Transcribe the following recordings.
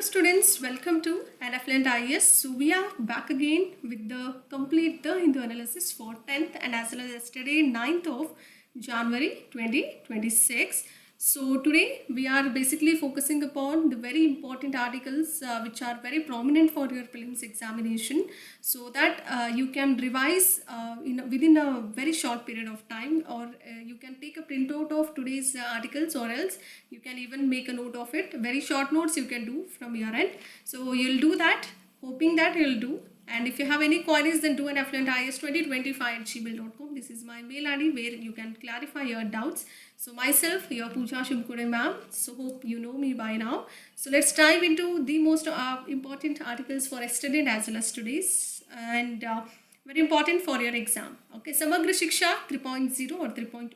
students, welcome to Anafluent IS. So we are back again with the complete the Hindu analysis for 10th and as well as yesterday 9th of January 2026. So today we are basically focusing upon the very important articles which are very prominent for your prelims examination, so that you can revise within a very short period of time, or you can take a printout of today's articles, or else you can even make a note of it. Very short notes you can do from your end. So you'll do that, hoping that you'll do. And if you have any queries, then do an affluentis2025@gmail.com. This is my mail ID where you can clarify your doubts. So myself, your Pooja Shimkude ma'am. So hope you know me by now. So let's dive into the most important articles for yesterday as well as today's, and very important for your exam. Okay, Samagra Shiksha 3.0 or 3.0.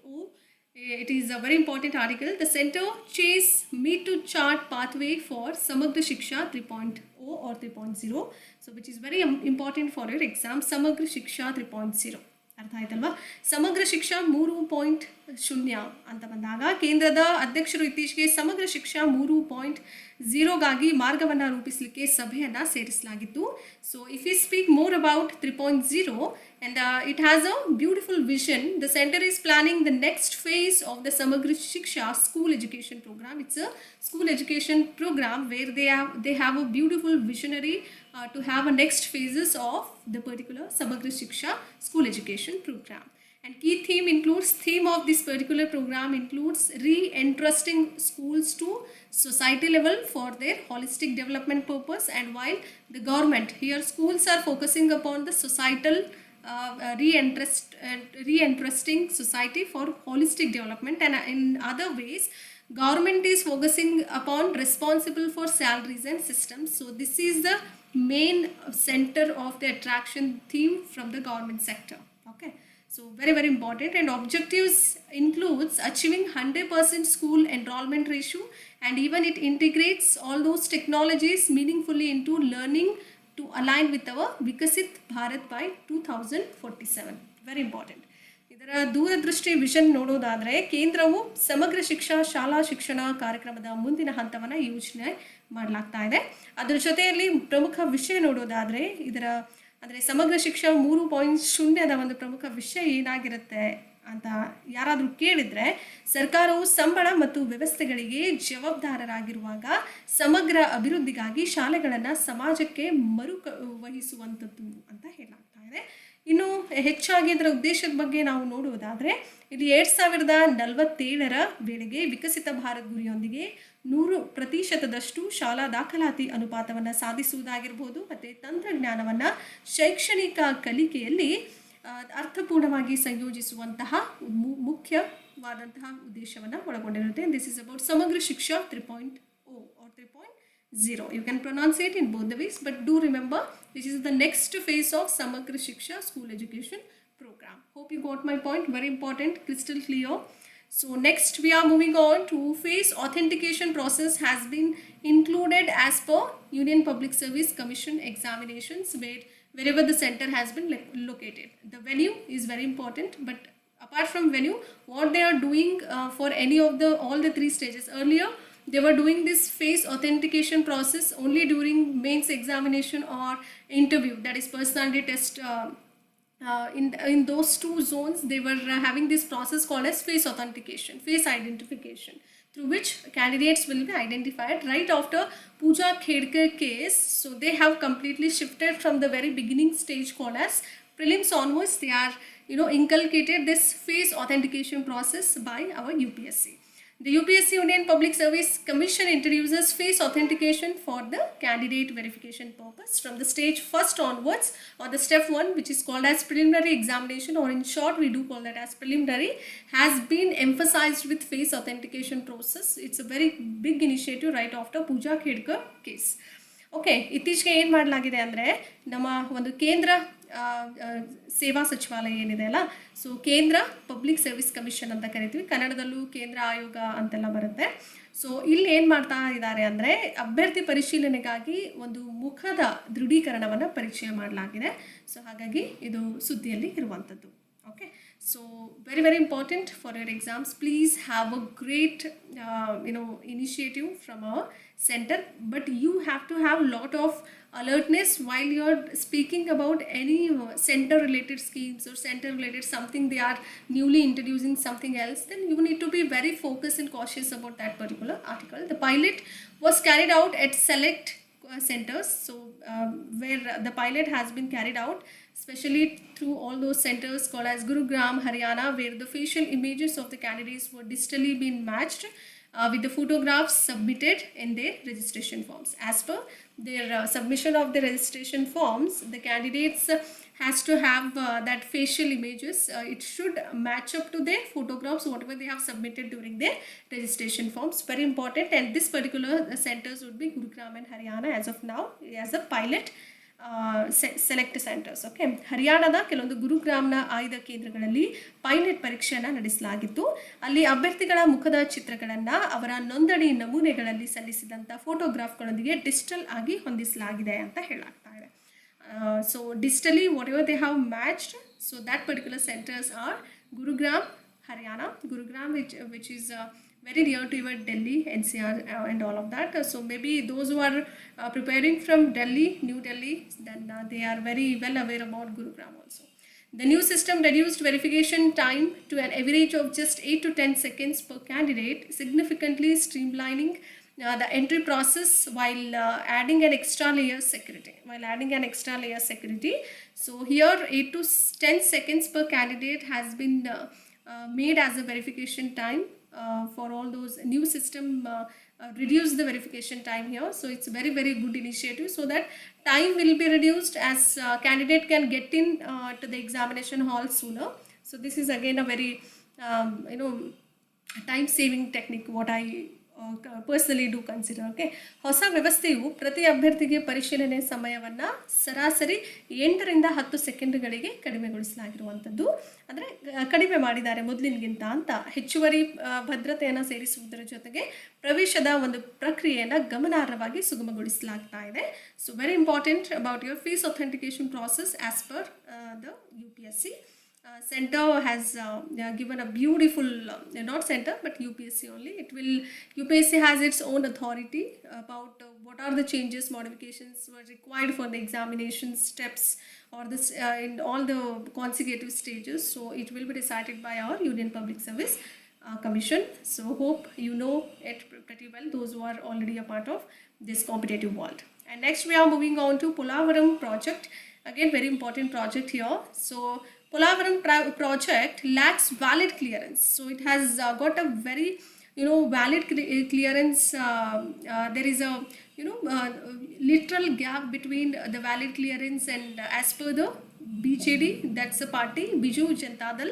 It is a very important article. The center chase meet to chart pathway for Samagra Shiksha 3.0 or 3.0. So which is very important for your exam. Samagra Shiksha 3.0. ಅರ್ಥ ಆಯ್ತಲ್ವಾ? ಸಮಗ್ರ ಶಿಕ್ಷಾ 3.0 ಅಂತ ಬಂದಾಗ ಕೇಂದ್ರದ ಅಧ್ಯಕ್ಷರು ಇತ್ತೀಚೆಗೆ ಸಮಗ್ರ ಶಿಕ್ಷಾ 3.0ಗಾಗಿ ಮಾರ್ಗವನ್ನು ರೂಪಿಸಲಿಕ್ಕೆ ಸಭೆಯನ್ನು ಸೇರಿಸಲಾಗಿತ್ತು. So if you speak more about 3.0, and it has a beautiful vision. The center is planning the next phase of the Samagra Shiksha school education program. It's a school education program where they have a beautiful visionary to have a next phases of the particular Samagra Shiksha school education program. And key theme of this particular program includes re-entrusting schools to society level for their holistic development purpose. And while the government here, schools are focusing upon the societal re-entrusting society for holistic development, and in other ways government is focusing upon responsible for salaries and systems. So this is the main center of the attraction theme from the government sector. Okay, so very important. And objectives includes achieving 100% school enrollment ratio, and even it integrates all those technologies meaningfully into learning to align with our Vikasit Bharat by 2047. Very important. ಇದರ ದೂರದೃಷ್ಟಿ vision ನೋಡೋದಾದರೆ, ಕೇಂದ್ರವು ಸಮಗ್ರ ಶಿಕ್ಷಾ ಶಾಲಾ ಶಿಕ್ಷಣ ಕಾರ್ಯಕ್ರಮದ ಮುಂದಿನ ಹಂತವನ್ನು ಯೋಜನೆ ಮಾಡಲಾಗ್ತಾ ಇದೆ. ಅದರ ಜೊತೆಯಲ್ಲಿ ಪ್ರಮುಖ ವಿಷಯ ನೋಡೋದಾದರೆ, ಅಂದರೆ ಸಮಗ್ರ ಶಿಕ್ಷಾ 3.0ದ ಒಂದು ಪ್ರಮುಖ ವಿಷಯ ಏನಾಗಿರುತ್ತೆ ಅಂತ ಯಾರಾದರೂ ಕೇಳಿದರೆ, ಸರ್ಕಾರವು ಸಂಬಳ ಮತ್ತು ವ್ಯವಸ್ಥೆಗಳಿಗೆ ಜವಾಬ್ದಾರರಾಗಿರುವಾಗ ಸಮಗ್ರ ಅಭಿವೃದ್ಧಿಗಾಗಿ ಶಾಲೆಗಳನ್ನು ಸಮಾಜಕ್ಕೆ ವಹಿಸುವಂಥದ್ದು ಅಂತ ಹೇಳಲಾಗ್ತಾ ಇದೆ. ಇನ್ನು ಹೆಚ್ಚಾಗಿ ಇದರ ಉದ್ದೇಶದ ಬಗ್ಗೆ ನಾವು ನೋಡುವುದಾದರೆ, ಇಲ್ಲಿ 2047ರ ವೇಳೆಗೆ ವಿಕಸಿತ ಭಾರತ್ ಗುರಿಯೊಂದಿಗೆ 100% ಶಾಲಾ ದಾಖಲಾತಿ ಅನುಪಾತವನ್ನು ಸಾಧಿಸುವುದಾಗಿರ್ಬೋದು, ಮತ್ತು ತಂತ್ರಜ್ಞಾನವನ್ನು ಶೈಕ್ಷಣಿಕ ಕಲಿಕೆಯಲ್ಲಿ ಅರ್ಥಪೂರ್ಣವಾಗಿ ಸಂಯೋಜಿಸುವಂತಹ ಮುಖ್ಯವಾದಂತಹ ಉದ್ದೇಶವನ್ನು ಒಳಗೊಂಡಿರುತ್ತೆ. ದಿಸ್ ಇಸ್ ಅಬೌಟ್ ಸಮಗ್ರ ಶಿಕ್ಷಾ 3.0 or 3.0. You can pronounce it in both the ways, but do remember this is the next phase of Samagra Shiksha school education program. Hope you got my point. Very important, crystal clear. So next we are moving on to face authentication process has been included as per Union Public Service Commission examinations wherever the center has been located. The venue is very important, but apart from venue, what they are doing for any of all the three stages. Earlier they were doing this face authentication process only during mains examination or interview, that is personality test. In those two zones they were having this process called as face authentication, face identification, through which candidates will be identified. Right after Pooja Khedkar case, so they have completely shifted from the very beginning stage called as prelims onwards. They are inculcated this face authentication process by our UPSC. The UPSC Union Public Service Commission introduces face authentication for the candidate verification purpose from the stage first onwards, or the step 1, which is called as preliminary examination, or in short we do call that as preliminary, has been emphasized with face authentication process. It's a very big initiative right after Pooja Khedkar case. Okay, ಇತ್ತೀಚೆಗೆ ಏನು ಮಾಡಲಾಗಿದೆ ಅಂದರೆ, ನಮ್ಮ ಒಂದು ಕೇಂದ್ರ ಸೇವಾ ಸಚಿವಾಲಯ ಏನಿದೆ ಅಲ್ಲ, ಸೊ ಕೇಂದ್ರ ಪಬ್ಲಿಕ್ ಸರ್ವಿಸ್ ಕಮಿಷನ್ ಅಂತ ಕರಿತೀವಿ, ಕನ್ನಡದಲ್ಲೂ ಕೇಂದ್ರ ಆಯೋಗ ಅಂತೆಲ್ಲ ಬರುತ್ತೆ. ಸೊ ಇಲ್ಲಿ ಏನು ಮಾಡ್ತಾ ಇದ್ದಾರೆ ಅಂದರೆ, ಅಭ್ಯರ್ಥಿ ಪರಿಶೀಲನೆಗಾಗಿ ಒಂದು ಮುಖದ ದೃಢೀಕರಣವನ್ನು ಪರಿಚಯ ಮಾಡಲಾಗಿದೆ. ಸೊ ಹಾಗಾಗಿ ಇದು ಸುದ್ದಿಯಲ್ಲಿ ಇರುವಂಥದ್ದು. Okay, So very very important for your exams. Please have a great initiative from our center, but you have to have lot of alertness while you're speaking about any center related schemes or center related something they are newly introducing something else. Then you need to be very focused and cautious about that particular article. The pilot was carried out at select centers, so where the pilot has been carried out especially through all those centers called as Gurugram, Haryana, where the facial images of the candidates were digitally being matched with the photographs submitted in their registration forms. As per their submission of the registration forms, the candidates has to have that facial images. It should match up to their photographs, whatever they have submitted during their registration forms. Very important. And this particular centers would be Gurugram and Haryana as of now as a pilot select centres. Okay, ಹರಿಯಾಣದ ಕೆಲವೊಂದು ಗುರುಗ್ರಾಮ್ನ ಆಯ್ದ ಕೇಂದ್ರಗಳಲ್ಲಿ pilot ಪರೀಕ್ಷೆಯನ್ನು ನಡೆಸಲಾಗಿತ್ತು. ಅಲ್ಲಿ ಅಭ್ಯರ್ಥಿಗಳ ಮುಖದ ಚಿತ್ರಗಳನ್ನು ಅವರ ನೋಂದಣಿ ನಮೂನೆಗಳಲ್ಲಿ ಸಲ್ಲಿಸಿದಂಥ ಫೋಟೋಗ್ರಾಫ್ಗಳೊಂದಿಗೆ ಡಿಜಿಟಲ್ ಆಗಿ ಹೊಂದಿಸಲಾಗಿದೆ ಅಂತ ಹೇಳಲಾಗ್ತಾ ಇದೆ. So digitally whatever they have matched, so that particular centers are Gurugram, Haryana, Gurugram, which is very near to your Delhi, NCR and all of that. So maybe those who are preparing from Delhi, New Delhi, then they are very well aware about Gurugram also. The new system reduced verification time to an average of just 8 to 10 seconds per candidate, significantly streamlining the entry process while adding an extra layer security. So here 8 to 10 seconds per candidate has been made as a verification time for all those new system. Reduce the verification time here, so it's very very good initiative, so that time will be reduced as candidate can get in to the examination hall sooner. So this is again a very time saving technique what I personally do consider. Okay, ಹೊಸ ವ್ಯವಸ್ಥೆಯು ಪ್ರತಿ ಅಭ್ಯರ್ಥಿಗೆ ಪರಿಶೀಲನೆ ಸಮಯವನ್ನು ಸರಾಸರಿ 8ರಿಂದ 10 ಸೆಕೆಂಡ್ಗಳಿಗೆ ಕಡಿಮೆಗೊಳಿಸಲಾಗಿರುವಂಥದ್ದು. ಅಂದರೆ ಕಡಿಮೆ ಮಾಡಿದ್ದಾರೆ ಮೊದಲಿನಗಿಂತ ಅಂತ. ಹೆಚ್ಚುವರಿ ಭದ್ರತೆಯನ್ನು ಸೇರಿಸುವುದರ ಜೊತೆಗೆ ಪ್ರವೇಶದ ಒಂದು ಪ್ರಕ್ರಿಯೆಯನ್ನು ಗಮನಾರ್ಹವಾಗಿ ಸುಗಮಗೊಳಿಸಲಾಗ್ತಾ ಇದೆ. So very important about your fees authentication process as per the UPSC. Center has given a beautiful, not center but UPSC only. UPSC has its own authority about what are the changes, modifications were required for the examination steps or this in all the consecutive stages. So it will be decided by our Union Public Service Commission. So hope you know it pretty well, those who are already a part of this competitive world. And next we are moving on to Polavaram project. Again, very important project here. So Polavaram project lacks valid clearance. So it has got a very valid clearance. There is a literal gap between the valid clearance and as per the BJD, that's the party Biju Janata Dal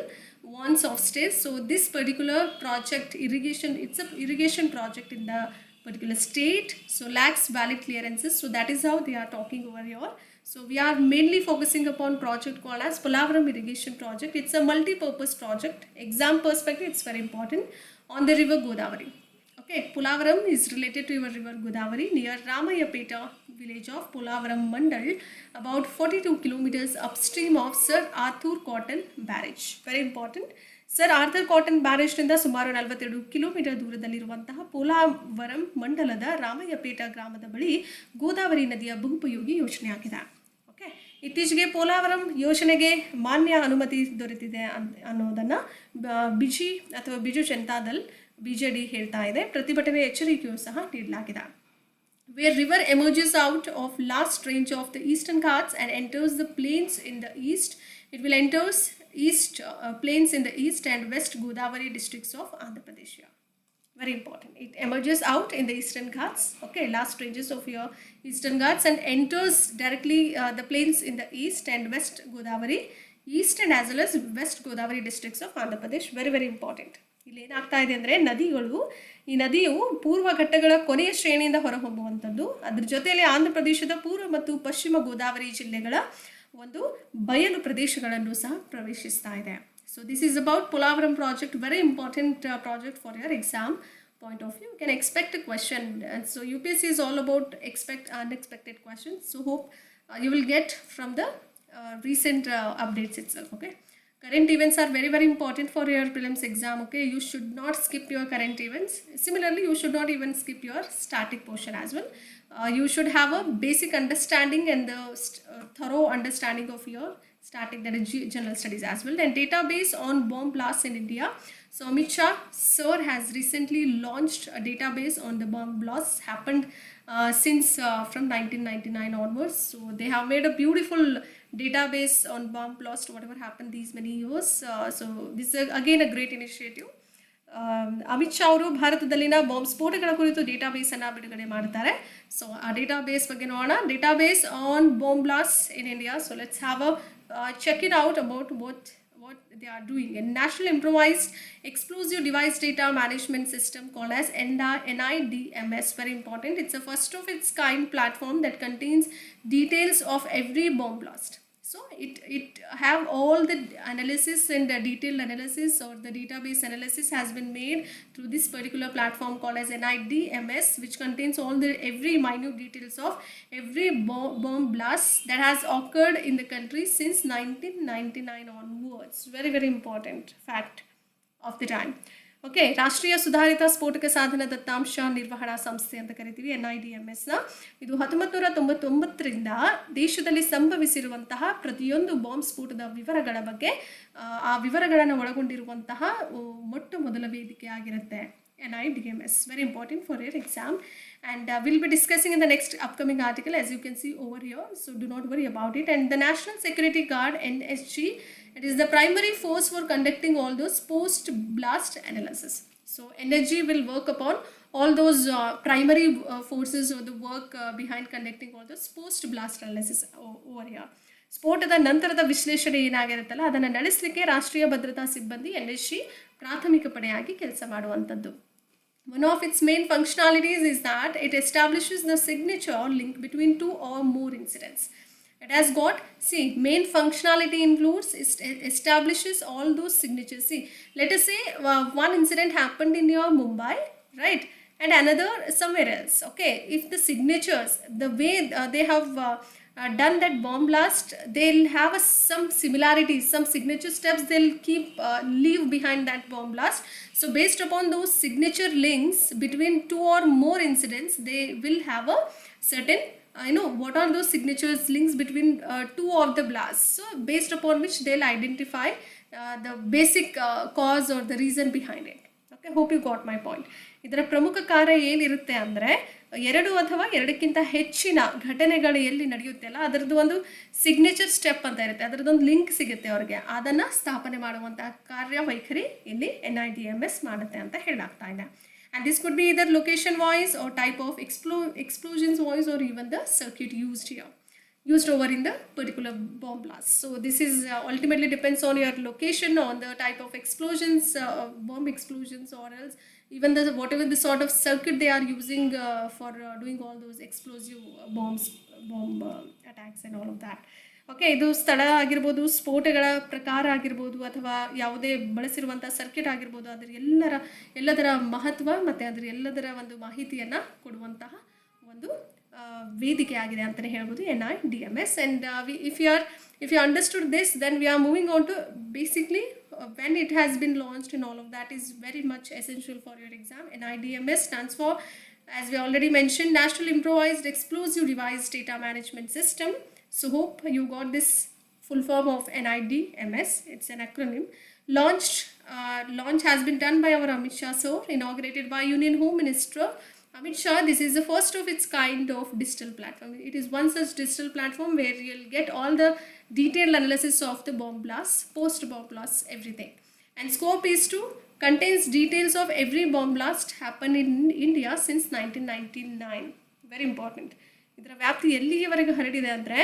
wants offstage. So this particular project it's a irrigation project in the particular state, so lacks valid clearances. So that is how they are talking over here. So we are mainly focusing upon project called as Polavaram irrigation project. It's a multi-purpose project. Exam perspective, it's very important. On the river Godavari. Okay, Polavaram is related to your river Godavari near Ramayapeta village of Polavaram Mandal, about 42 kilometers upstream of Sir Arthur Cotton Barrage. Very important. Sir Arthur Cotton ಬ್ಯಾರೇಜ್ನಿಂದ ಸುಮಾರು 42 kilometre ದೂರದಲ್ಲಿರುವಂತಹ Polavaram ಮಂಡಲದ ರಾಮಯ್ಯಪೇಟ ಗ್ರಾಮದ ಬಳಿ ಗೋದಾವರಿ ನದಿಯ ಬಹುಪಯೋಗಿ ಯೋಜನೆಯಾಗಿದೆ. Okay, ಇತ್ತೀಚೆಗೆ ಪೋಲಾವರಂ ಯೋಜನೆಗೆ ಮಾನ್ಯ ಅನುಮತಿ ದೊರೆತಿದೆ ಅನ್ನೋದನ್ನು ಬಿಜು ಜನತಾದಲ್ BJD ಹೇಳ್ತಾ ಇದೆ. ಪ್ರತಿಭಟನೆ ಎಚ್ಚರಿಕೆಯೂ ಸಹ ನೀಡಲಾಗಿದೆ. Where river emerges out of last range of the eastern Ghats and enters the plains in the east, it will enters plains in the east and west Godavari districts of Andhra Pradesh. Very important. It emerges out in the eastern Ghats, okay, last ranges of your eastern Ghats, and enters directly the plains in the east and west Godavari, east and as well as west Godavari districts of Andhra Pradesh. Very very important. ಇಲ್ಲಿ ಏನಾಗ್ತಾ ಇದೆ ಅಂದರೆ ಈ ನದಿಯು ಪೂರ್ವ ಘಟ್ಟಗಳ ಕೊನೆಯ ಶ್ರೇಣಿಯಿಂದ ಹೊರಹೊಮ್ಮುವಂಥದ್ದು. ಅದ್ರ ಜೊತೆಯಲ್ಲಿ ಆಂಧ್ರ ಪ್ರದೇಶದ ಪೂರ್ವ ಮತ್ತು ಪಶ್ಚಿಮ ಗೋದಾವರಿ ಜಿಲ್ಲೆಗಳ ಒಂದು ಬಯಲು ಪ್ರದೇಶಗಳನ್ನು ಸಹ ಪ್ರವೇಶಿಸ್ತಾ ಇದೆ. So this is about Polavaram project. Very important project for your exam point of view. You can expect a question, and so UPSC is all about unexpected questions. So hope you will get from the recent updates itself. Okay, Current events are very, very important for your prelims exam. Okay, you should not skip your current events. Similarly, you should not even skip your static portion as well. You should have a basic understanding and the thorough understanding of your static, that is general studies as well. And database on bomb blasts in India. So Amit Shah sir has recently launched a database on the bomb blasts happened since from 1999 onwards. So they have made a beautiful database on bomb blast, whatever happened these many years. So this is again a great initiative. Amit Shah ಅವರು ಭಾರತದಲ್ಲಿನ bomb ಸ್ಫೋಟಗಳ ಕುರಿತು ಡೇಟಾಬೇಸನ್ನು ಬಿಡುಗಡೆ ಮಾಡ್ತಾರೆ. So ಆ database ಬಗ್ಗೆ ನೋಡೋಣ. Database on bomb blast in India. So let's have a check it out about what they are doing. A national improvised explosive device data management system called as NIDMS, very important. It's a first of its kind platform that contains details of every bomb blast. So it have all the analysis and the detailed analysis, or the database analysis has been made through this particular platform called as NIDMS, which contains all the every minute details of every bomb blast that has occurred in the country since 1999 onwards. Very, very important fact of the time. Okay, ರಾಷ್ಟ್ರೀಯ ಸುಧಾರಿತ ಸ್ಫೋಟಕ ಸಾಧನ ದತ್ತಾಂಶ ನಿರ್ವಹಣಾ ಸಂಸ್ಥೆ ಅಂತ ಕರಿತೀವಿ, NIDMSನ. ಇದು 1999ರಿಂದ ದೇಶದಲ್ಲಿ ಸಂಭವಿಸಿರುವಂತಹ ಪ್ರತಿಯೊಂದು ಬಾಂಬ್ ಸ್ಫೋಟದ ವಿವರಗಳ ಬಗ್ಗೆ ಆ ವಿವರಗಳನ್ನು ಒಳಗೊಂಡಿರುವಂತಹ ಮೊಟ್ಟ ಮೊದಲ ವೇದಿಕೆ ಆಗಿರುತ್ತೆ NIDMS. Very important for your exam, and we'll be discussing in the next upcoming article, as you can see over here, so do not worry about it. And the National Security Guard, NSG, it is the primary force for conducting all those post blast analysis. So NSG will work upon all those primary forces, or the work behind conducting all those post blast analysis over here. ಸ್ಫೋಟದ ನಂತರದ ವಿಶ್ಲೇಷಣೆ ಏನಾಗಿರುತ್ತಲ್ಲ ಅದನ್ನು ನಡೆಸಲಿಕ್ಕೆ ರಾಷ್ಟ್ರೀಯ ಭದ್ರತಾ ಸಿಬ್ಬಂದಿ NSG ಪ್ರಾಥಮಿಕ ಪಡೆಯಾಗಿ ಕೆಲಸ ಮಾಡುವಂಥದ್ದು. One of its main functionalities is that it establishes the signature link between two or more incidents. It has got, main functionality includes, establishes all those signatures. Let us say one incident happened in your Mumbai, right, and another somewhere else. Okay, if the signatures, the way they have done that bomb blast, they'll have some similarities, some signature steps they'll keep leave behind that bomb blast. So based upon those signature links between two or more incidents, they will have a certain what are those signatures links between two of the blasts. So based upon which they'll identify the basic cause or the reason behind it. Okay, hope you got my point. ಇದರ ಪ್ರಮುಖ ಕಾರ್ಯ ಏನಿರುತ್ತೆ ಅಂದರೆ, ಎರಡು ಅಥವಾ ಎರಡಕ್ಕಿಂತ ಹೆಚ್ಚಿನ ಘಟನೆಗಳು ಎಲ್ಲಿ ನಡೆಯುತ್ತೆಲ್ಲ ಅದರದ್ದು ಒಂದು ಸಿಗ್ನೇಚರ್ ಸ್ಟೆಪ್ ಅಂತ ಇರುತ್ತೆ, ಅದರದ್ದೊಂದು ಲಿಂಕ್ ಸಿಗುತ್ತೆ ಅವ್ರಿಗೆ, ಅದನ್ನು ಸ್ಥಾಪನೆ ಮಾಡುವಂತಹ ಕಾರ್ಯವೈಖರಿ ಇಲ್ಲಿ NIDMS ಮಾಡುತ್ತೆ ಅಂತ ಹೇಳಾಗ್ತಾ ಇದೆ. And this could be either location wise or type of explosions wise, or even the circuit used over in the particular bomb blast. So this is ultimately depends on your location, on the type of explosions, bomb explosions, or else even the whatever the sort of circuit they are using for doing all those explosive bomb attacks and all of that. Okay, ಇದು ಸ್ಥಳ ಆಗಿರ್ಬೋದು, ಸ್ಫೋಟಗಳ ಪ್ರಕಾರ ಆಗಿರ್ಬೋದು, ಅಥವಾ ಯಾವುದೇ ಬಳಸಿರುವಂಥ circuit ಆಗಿರ್ಬೋದು, ಅದರ ಎಲ್ಲದರ ಮಹತ್ವ ಮತ್ತು ಅದರ ಎಲ್ಲದರ ಒಂದು ಮಾಹಿತಿಯನ್ನು ಕೊಡುವಂತಹ ಒಂದು ವೇದಿಕೆ ಆಗಿದೆ ಅಂತಲೇ ಹೇಳ್ಬೋದು NIDMS. And if you understood this, then we are moving on to basically when it has been launched and all of that is very much essential for your exam. NIDMS stands for, as we already mentioned, National Improvised Explosive Device Data Management System. So hope you got this full form of NIDMS. It's an acronym. Launch has been done by our Amit Shah sir, inaugurated by Union Home Minister Amit Shah. This is the first of its kind of digital platform. It is one such digital platform where you'll get all the detailed analysis of the bomb blasts, post-bomb blasts, everything. And scope is to contains details of every bomb blast happened in India since 1999. Very important. ಇದರ ವ್ಯಾಪ್ತಿ ಎಲ್ಲಿಯವರೆಗೆ ಹರಡಿದೆ ಅಂದರೆ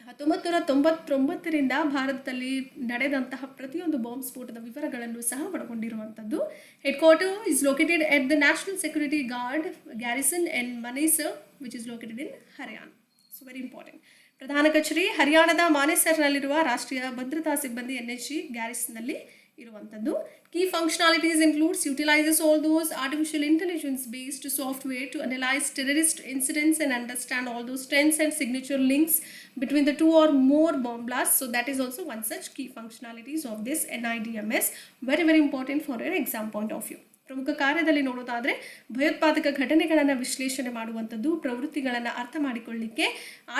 1999ರಿಂದ ಭಾರತದಲ್ಲಿ ನಡೆದಂತಹ ಪ್ರತಿಯೊಂದು bomb ಸ್ಫೋಟದ ವಿವರಗಳನ್ನು ಸಹ ಒಳಗೊಂಡಿರುವಂಥದ್ದು. Head quarter is located at the National Security Guard garrison in Manesar, which is located in Haryana. So very important. ಪ್ರಧಾನ ಕಚೇರಿ ಹರಿಯಾಣದ ಮಾನೇಸರ್ನಲ್ಲಿರುವ ರಾಷ್ಟ್ರೀಯ ಭದ್ರತಾ ಸಿಬ್ಬಂದಿ NSG ಗ್ಯಾರಿಸನ್ನಲ್ಲಿ ಇರುವಂಥದ್ದು. Key functionalities includes utilizes all those artificial intelligence based software to analyze terrorist incidents and understand all those trends and signature links between the two or more bomb blasts. So that is also one such key functionalities of this NIDMS. Very very important for your exam point of view. ಪ್ರಮುಖ ಕಾರ್ಯದಲ್ಲಿ ನೋಡೋದಾದರೆ ಭಯೋತ್ಪಾದಕ ಘಟನೆಗಳನ್ನು ವಿಶ್ಲೇಷಣೆ ಮಾಡುವಂಥದ್ದು, ಪ್ರವೃತ್ತಿಗಳನ್ನು ಅರ್ಥ ಮಾಡಿಕೊಳ್ಳಿಕ್ಕೆ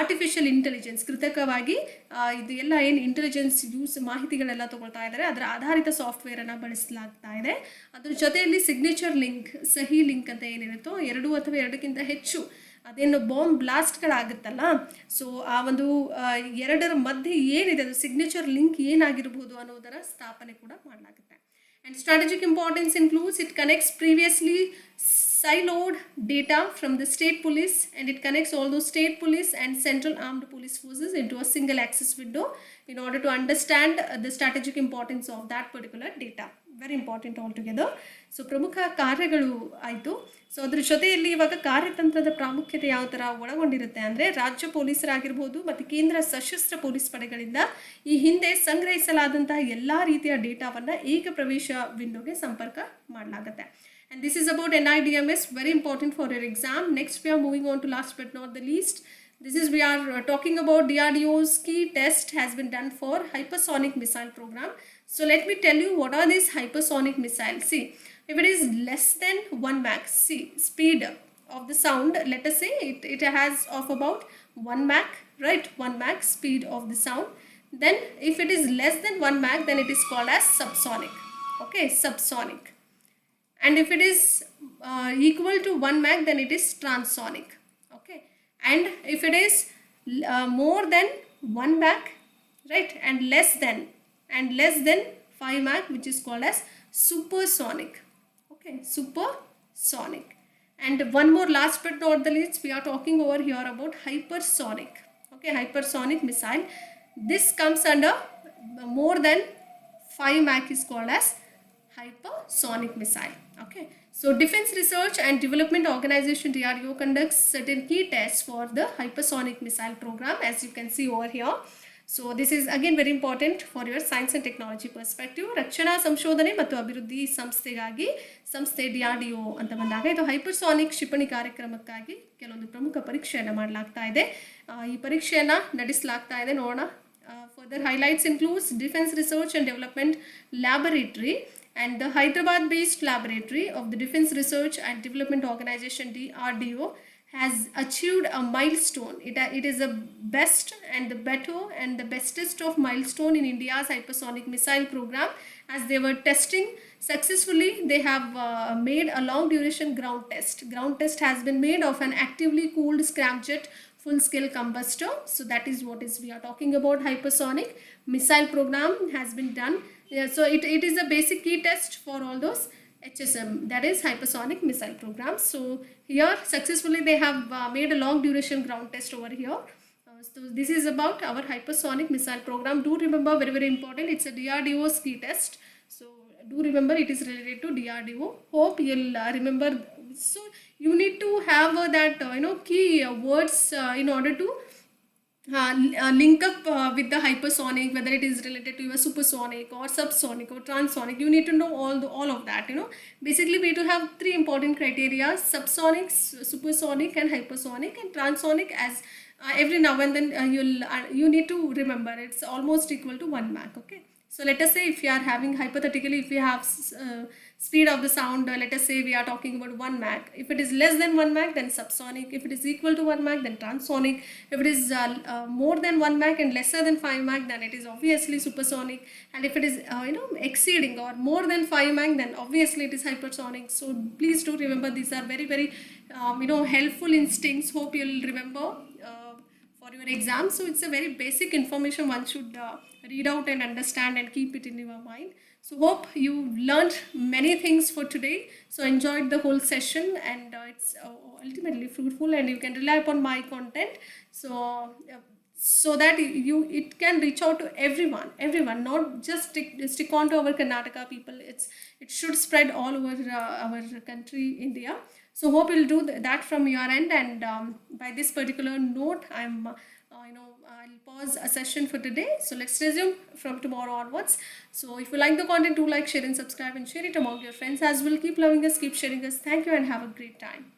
artificial intelligence, ಕೃತಕವಾಗಿ ಇದು ಎಲ್ಲ ಏನು ಇಂಟೆಲಿಜೆನ್ಸ್ ಮಾಹಿತಿಗಳೆಲ್ಲ ತಗೊಳ್ತಾ ಇದ್ದಾರೆ, ಅದರ ಆಧಾರಿತ ಸಾಫ್ಟ್ವೇರನ್ನು ಬಳಸಲಾಗ್ತಾ ಇದೆ. ಅದ್ರ ಜೊತೆಯಲ್ಲಿ ಸಿಗ್ನೇಚರ್ ಲಿಂಕ್, ಸಹಿ ಲಿಂಕ್ ಅಂತ ಏನಿರುತ್ತೋ, 2 ಅಥವಾ 2ಕ್ಕಿಂತ ಹೆಚ್ಚು ಅದೇನು ಬಾಂಬ್ ಬ್ಲಾಸ್ಟ್ಗಳಾಗುತ್ತಲ್ಲ, ಸೊ ಆ ಒಂದು 2ರ ಮಧ್ಯೆ ಏನಿದೆ ಅದು ಸಿಗ್ನೇಚರ್ ಲಿಂಕ್ ಏನಾಗಿರ್ಬೋದು ಅನ್ನೋದರ ಸ್ಥಾಪನೆ ಕೂಡ ಮಾಡಲಾಗುತ್ತೆ. And strategic importance includes it connects previously siloed data from the state police, and it connects all those state police and central armed police forces into a single access window in order to understand the strategic importance of that particular data. Very important altogether. So ಪ್ರಮುಖ ಕಾರ್ಯಗಳು ಆಯಿತು. So ಅದ್ರ ಜೊತೆಯಲ್ಲಿ ಇವಾಗ ಕಾರ್ಯತಂತ್ರದ ಪ್ರಾಮುಖ್ಯತೆ ಯಾವ ಥರ ಒಳಗೊಂಡಿರುತ್ತೆ ಅಂದರೆ, ರಾಜ್ಯ ಪೊಲೀಸರಾಗಿರ್ಬೋದು ಮತ್ತು ಕೇಂದ್ರ ಸಶಸ್ತ್ರ ಪೊಲೀಸ್ ಪಡೆಗಳಿಂದ ಈ ಹಿಂದೆ ಸಂಗ್ರಹಿಸಲಾದಂತಹ ಎಲ್ಲ ರೀತಿಯ ಡೇಟಾವನ್ನು ಏಕ ಪ್ರವೇಶ ವಿಂಡೋಗೆ ಸಂಪರ್ಕ ಮಾಡಲಾಗುತ್ತೆ. And this is about NIDMS, very important for your exam. Next we are moving on to last but not the least. We are talking about DRDO's key test has been done for hypersonic missile program. So let me tell you what are these hypersonic missiles. See, if it is less than 1 Mach, see, speed of the sound, let us say it has of about 1 Mach, right? 1 Mach speed of the sound. Then if it is less than 1 Mach, then it is called as subsonic. Okay, subsonic. And if it is equal to 1 Mach, then it is transonic. Okay, and if it is more than 1 Mach, right, and less than 5 Mach, which is called as supersonic. Okay, supersonic. And one more last but not the least, we are talking over here about hypersonic. Okay, hypersonic missile. This comes under more than 5 Mach is called as hypersonic missile. Okay, so Defense Research and Development Organization DRDO conducts certain key tests for the hypersonic missile program, as you can see over here. So this is again very important for your science and technology perspective. ರಕ್ಷಣಾ ಸಂಶೋಧನೆ ಮತ್ತು ಅಭಿವೃದ್ಧಿ ಸಂಸ್ಥೆಗಾಗಿ ಸಂಸ್ಥೆ DRDO ಅಂತ ಬಂದಾಗ ಇದು hypersonic ಕ್ಷಿಪಣಿ ಕಾರ್ಯಕ್ರಮಕ್ಕಾಗಿ ಕೆಲವೊಂದು ಪ್ರಮುಖ ಪರೀಕ್ಷೆಯನ್ನು ಮಾಡಲಾಗ್ತಾ ಇದೆ. ಈ ಪರೀಕ್ಷೆಯನ್ನು ನಡೆಸಲಾಗ್ತಾ ಇದೆ. ನೋಡೋಣ. Further highlights includes Defense Research and Development Laboratory and the Hyderabad-based laboratory of the Defense Research and Development Organization DRDO has achieved a milestone. It is the best and the better and the bestest of milestone in India's hypersonic missile program, as they were testing successfully. They have made a long duration ground test. Ground test has been made of an actively cooled scramjet full scale combustor. So that is what is we are talking about. Hypersonic missile program has been done. Yeah, so it is a basic key test for all those HSM, that is hypersonic missile program. So here successfully they have made a long duration ground test over here. So this is about our hypersonic missile program. Do remember, very very important, it's a DRDO's key test. So do remember it is related to DRDO. Hope you'll remember. So you need to have that key words in order to link up with the hypersonic, whether it is related to a supersonic or subsonic or transonic. You need to know all of that. Basically we do have 3 important criteria: subsonic, supersonic and hypersonic. And transonic, as every now and then you need to remember, it's almost equal to 1 Mach. Okay, so let us say if you are having, hypothetically, if you have speed of the sound, let us say we are talking about 1 Mach. If it is less than 1 Mach, then subsonic. If it is equal to 1 Mach, then transonic. If it is more than 1 Mach and lesser than 5 Mach, then it is obviously supersonic. And if it is exceeding or more than 5 Mach, then obviously it is hypersonic. So please do remember, these are very very helpful instincts. Hope you'll remember for your exam. So it's a very basic information one should read out and understand and keep it in your mind. So hope you learned many things for today. So enjoyed the whole session, and it's ultimately fruitful, and you can rely upon my content. So that it can reach out to everyone, not just stick on to our Karnataka people. It should spread all over our country, India. So hope you'll do that from your end. And by this particular note, I'm I'll pause a session for today. So let's resume from tomorrow onwards. So if you like the content, do like, share and subscribe and share it among your friends as well. Keep loving us, keep sharing us. Thank you and have a great time.